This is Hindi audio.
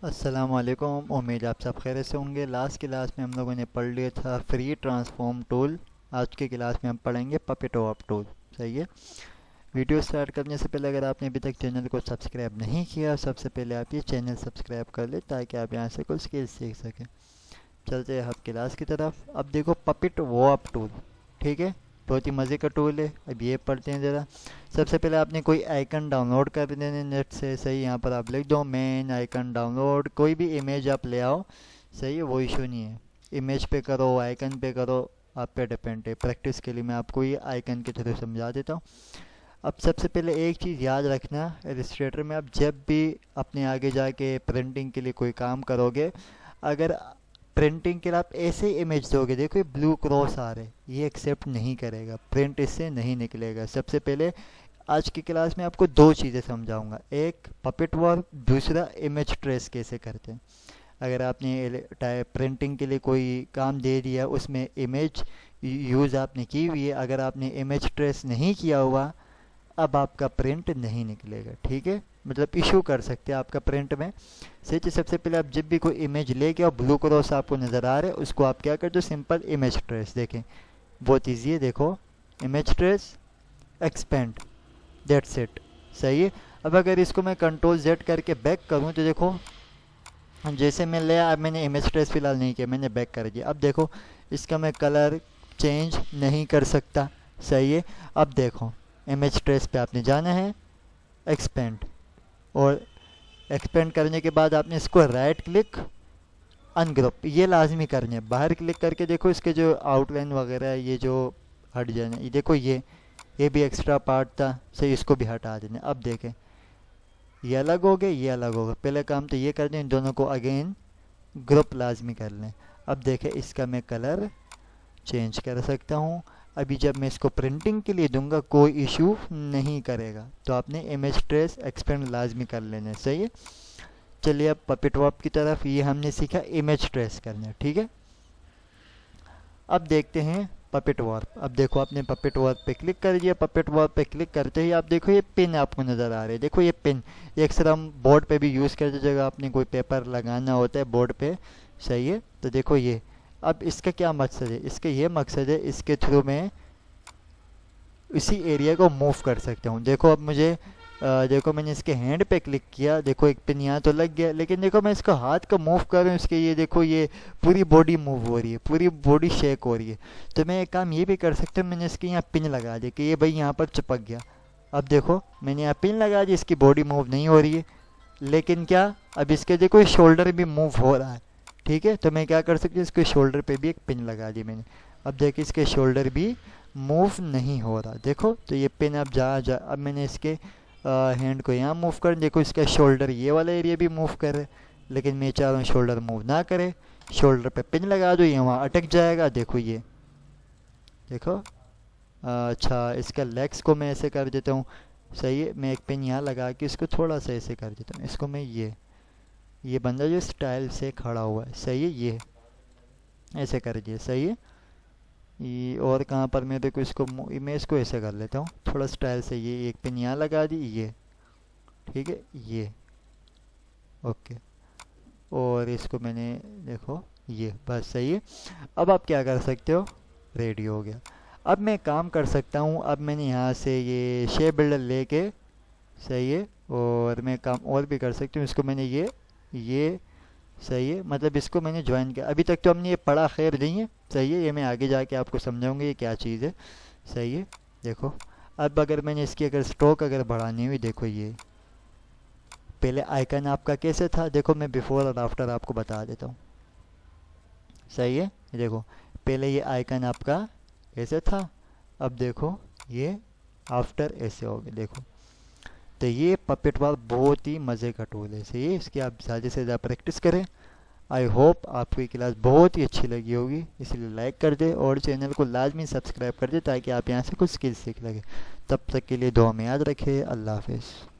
अस्सलाम वालेकुम। उम्मीद आप सब खैरियत से होंगे। लास्ट क्लास में हम लोगों ने पढ़ लिया था फ्री ट्रांसफॉर्म टूल। आज की क्लास में हम पढ़ेंगे पपेट वॉप टूल। सही है। वीडियो स्टार्ट करने से पहले अगर आपने अभी तक चैनल को सब्सक्राइब नहीं किया, सबसे पहले आप ये चैनल सब्सक्राइब कर ले ताकि आप यहाँ से कुछ स्किल्स सीख सकें। चलते हैं अब क्लास की तरफ। अब देखो पपेट वॉप टूल, ठीक है, बहुत ही मज़े का टूल है। अब ये पढ़ते हैं ज़रा। सबसे पहले आपने कोई आइकन डाउनलोड कर देने नेट से। सही, यहाँ पर आप लिख दो मेन आइकन डाउनलोड। कोई भी इमेज आप ले आओ, सही है, वो इशू नहीं है। इमेज पे करो, आइकन पे करो, आप पे डिपेंड है। प्रैक्टिस के लिए मैं आपको ये आइकन के थ्रू समझा देता हूँ। अब सबसे पहले एक चीज़ याद रखना, इलस्ट्रेटर में आप जब भी अपने आगे जाके प्रिंटिंग के लिए कोई काम करोगे, अगर प्रिंटिंग के लिए आप ऐसे इमेज दोगे, देखो ये ब्लू क्रॉस आ रहे, ये एक्सेप्ट नहीं करेगा, प्रिंट इससे नहीं निकलेगा। सबसे पहले आज की क्लास में आपको दो चीज़ें समझाऊंगा, एक पपेट वर्क, दूसरा इमेज ट्रेस कैसे करते हैं। अगर आपने प्रिंटिंग के लिए कोई काम दे दिया, उसमें इमेज यूज़ आपने की हुई है, अगर आपने इमेज ट्रेस नहीं किया हुआ, अब आपका प्रिंट नहीं निकलेगा। ठीक है, मतलब इशू कर सकते हैं आपका प्रिंट में। सही। सबसे पहले आप जब भी कोई इमेज लेके आओ, ब्लू क्रॉस आपको नज़र आ रहा है, उसको आप क्या कर दो, सिंपल इमेज ट्रेस। देखें बहुत ईजी है, देखो image trace, expand, that's it. सही है। अब अगर इसको मैं कंट्रोल जेड करके बैक करूं तो देखो, जैसे मैं ले अब मैंने इमेज ट्रेस फिलहाल नहीं किया, मैंने बैक कर दिया। अब देखो इसका मैं कलर चेंज नहीं कर सकता। सही है। अब देखो इमेज ट्रेस पे आपने जाना है, एक्सपेंड, और एक्सपेंड करने के बाद आपने इसको राइट क्लिक, अनग्रुप, ये लाजमी करने हैं। बाहर क्लिक करके देखो इसके जो आउटलाइन वगैरह है, ये जो हट जाना, ये देखो ये भी एक्स्ट्रा पार्ट था, सही, इसको भी हटा देना। अब देखें ये अलग हो गए, ये अलग हो गए। पहले काम तो ये कर दें, इन दोनों को अगेन ग्रुप लाजमी कर लें। अब देखें इसका मैं कलर चेंज कर सकता हूँ। अभी जब मैं इसको प्रिंटिंग के लिए दूंगा कोई इशू नहीं करेगा। तो आपने इमेज ट्रेस एक्सपेंड लाजमी कर लेना। सही है। चलिए अब पपेट वॉप की तरफ। ये हमने सीखा इमेज ट्रेस करना, ठीक है। अब देखते हैं पपेट वॉर्प। अब देखो आपने पपेट वॉर्प पे क्लिक कर दिया। पपेट वॉर्प पे क्लिक करते ही आप देखो ये पिन आपको नज़र आ रहे हैं। देखो ये पिन, ये अक्सर हम बोर्ड पे भी यूज़ करते जगह आपने कोई पेपर लगाना होता है बोर्ड पे। सही है। तो देखो ये, अब इसका क्या मकसद है, इसका ये मकसद है, इसके थ्रू मैं इसी एरिया को मूव कर सकता हूँ। देखो अब मुझे देखो मैंने इसके हैंड पे क्लिक किया, देखो एक पिन यहाँ तो लग गया, लेकिन देखो मैं इसको हाथ का मूव कर रहा हूँ, इसके ये देखो ये पूरी बॉडी मूव हो रही है, पूरी बॉडी शेक हो रही है। तो मैं एक काम ये भी कर सकता हूँ, मैंने इसके यहाँ पिन लगा दी कि ये भाई यहाँ पर चिपक गया। अब देखो मैंने यहाँ पिन लगा दी, इसकी बॉडी मूव नहीं हो रही है, लेकिन क्या, अब इसके देखो शोल्डर भी मूव हो रहा है। ठीक है, तो मैं क्या कर सकती हूँ, इसके शोल्डर पे भी एक पिन लगा दी मैंने। अब देखिए इसके शोल्डर भी मूव नहीं हो रहा, देखो। तो ये पिन अब अब मैंने इसके हैंड को यहाँ मूव कर, देखो इसका शोल्डर ये वाला एरिया भी मूव कर रहा है, लेकिन मैं चाह रहा हूँ शोल्डर मूव ना करे। शोल्डर पे पिन लगा दो, ये वहाँ अटक जाएगा। देखो ये देखो। अच्छा, इसका लेग्स को मैं ऐसे कर देता हूँ। सही है, मैं एक पिन यहाँ लगा के इसको थोड़ा सा ऐसे कर देता हूँ। इसको मैं ये बंदा जो स्टाइल से खड़ा हुआ है, सही है, ये ऐसे कर दिए। सही है। ये और कहाँ पर मैं देखो इसको मैं इसको ऐसे कर लेता हूँ थोड़ा स्टाइल से। ये एक पिन यहाँ लगा दी, ये ठीक है, ये ओके। और इसको मैंने देखो ये बस। सही है। अब आप क्या कर सकते हो, रेडी हो गया। अब मैं काम कर सकता हूँ, अब मैंने यहाँ से ये शेप बिल्डर लेके, सही है, और मैं काम और भी कर सकती हूँ। इसको मैंने ये सही है, मतलब इसको मैंने ज्वाइन किया। अभी तक तो हमने ये पढ़ा खैर नहीं है। सही है, ये मैं आगे जाके आपको समझाऊंगी ये क्या चीज़ है। सही है। देखो अब अगर मैंने इसकी अगर स्ट्रोक अगर बढ़ानी हुई, देखो ये पहले आइकन आपका कैसे था, देखो मैं बिफोर और आफ्टर आपको बता देता हूँ। सही है। देखो पहले ये आइकन आपका ऐसे था, अब देखो ये आफ्टर ऐसे हो गया। देखो तो ये पपेट वॉर्प बहुत ही मज़े का टूल है। सही है, इसकी आप ज़्यादा से ज़्यादा प्रैक्टिस करें। आई होप आपको ये क्लास बहुत ही अच्छी लगी होगी, इसलिए लाइक कर दे और चैनल को लाजमी सब्सक्राइब कर दे ताकि आप यहाँ से कुछ स्किल्स सीख लगे। तब तक के लिए दुआ में याद रखें। अल्लाह हाफिज़।